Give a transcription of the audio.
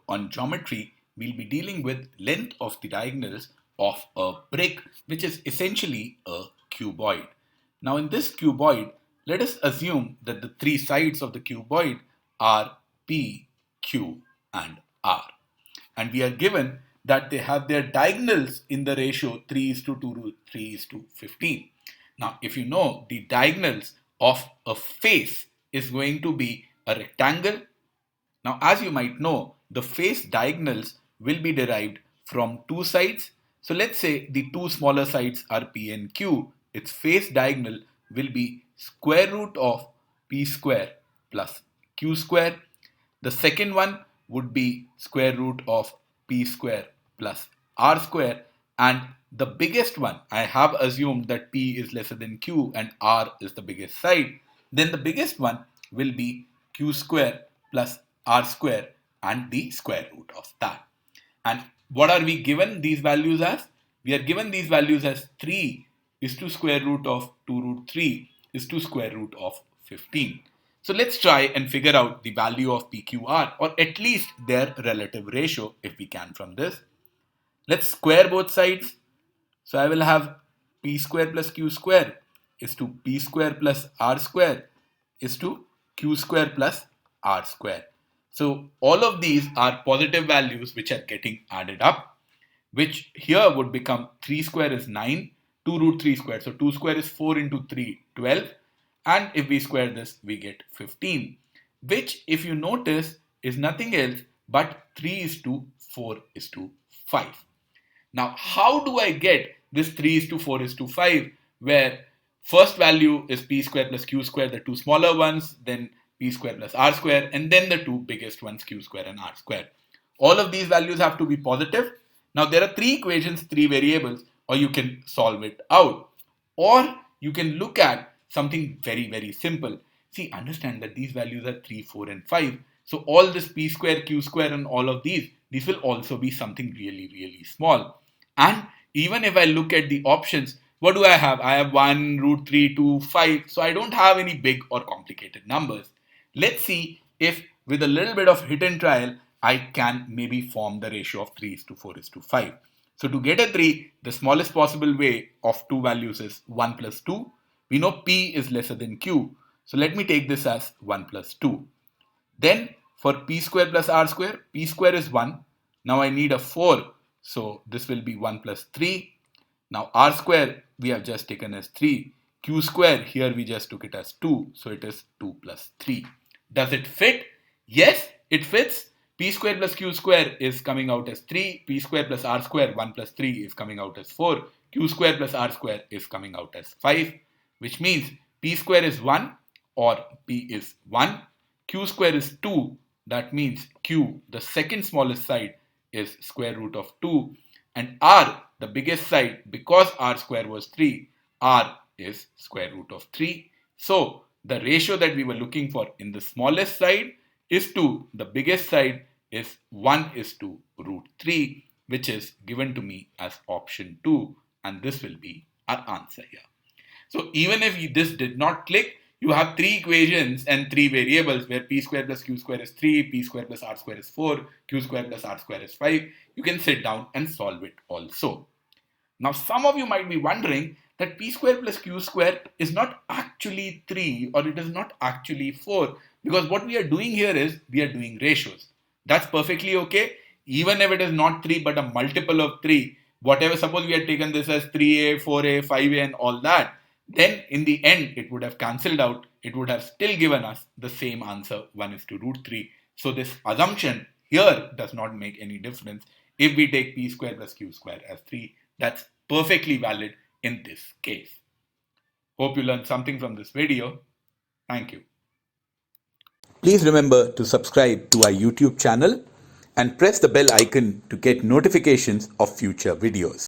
on geometry, we'll be dealing with length of the diagonals of a brick, which is essentially a cuboid. Now in this cuboid, let us assume that the three sides of the cuboid are P, Q, and R. And we are given that they have their diagonals in the ratio 3 is to 2, 3 is to 15. Now, if you know the diagonals of a face is going to be a rectangle. Now, as you might know, the face diagonals will be derived from two sides. So let's say the two smaller sides are P and Q. Its face diagonal will be square root of P square plus Q square. The second one would be square root of P square plus R square, and the biggest one, I have assumed that P is lesser than Q and R is the biggest side, then the biggest one will be Q square plus R square and the square root of that. And what are we given these values as? We are given these values as 3 is to square root of 2 root 3 is to square root of 15. So let's try and figure out the value of PQR, or at least their relative ratio if we can from this. Let's square both sides. So I will have P square plus Q square is to P square plus R square is to Q square plus R square. So all of these are positive values which are getting added up, which here would become 3 square is 9, 2 root 3 square. So 2 square is 4 into 3, 12. And if we square this, we get 15, which if you notice is nothing else but 3 is to 4 is to 5. Now, how do I get this 3 is to 4 is to 5, where first value is P square plus Q square, the two smaller ones, then P square plus R square, and then the two biggest ones, Q square and R square. All of these values have to be positive. Now, there are three equations, three variables, or you can solve it out. Or you can look at something very, very simple. See, understand that these values are 3, 4, and 5. So all this P square, Q square, and all of these will also be something really, really small. And even if I look at the options, what do I have? I have 1, root 3, 2, 5. So I don't have any big or complicated numbers. Let's see if with a little bit of hit and trial, I can maybe form the ratio of 3 is to 4 is to 5. So to get a 3, the smallest possible way of two values is 1 plus 2. We know P is lesser than Q. So let me take this as 1 plus 2. Then for P square plus R square, P square is 1. Now I need a 4. So this will be 1 plus 3. Now R square we have just taken as 3. Q square here we just took it as 2. So it is 2 plus 3. Does it fit? Yes, it fits. P square plus Q square is coming out as 3. P square plus R square, 1 plus 3 is coming out as 4. Q square plus R square is coming out as 5. Which means P square is 1 or P is 1. Q square is 2. That means Q, the second smallest side, is square root of 2. And R, the biggest side, because R square was 3, R is square root of 3. So the ratio that we were looking for in the smallest side is to the biggest side is 1 is to root 3, which is given to me as option 2. And this will be our answer here. So even if this did not click, you have three equations and three variables where P square plus Q square is 3, P square plus R square is 4, Q square plus R square is 5. You can sit down and solve it also. Now some of you might be wondering that P square plus Q square is not actually 3 or it is not actually 4, because what we are doing here is we are doing ratios. That's perfectly okay. Even if it is not 3 but a multiple of 3, whatever, suppose we had taken this as 3a, 4a, 5a and all that, then in the end it would have cancelled out. It would have still given us the same answer, 1 is to root 3. So this assumption here does not make any difference. If we take P square plus Q square as 3, that's perfectly valid in this case. Hope you learned something from this video. Thank you. Please remember to subscribe to our YouTube channel and press the bell icon to get notifications of future videos.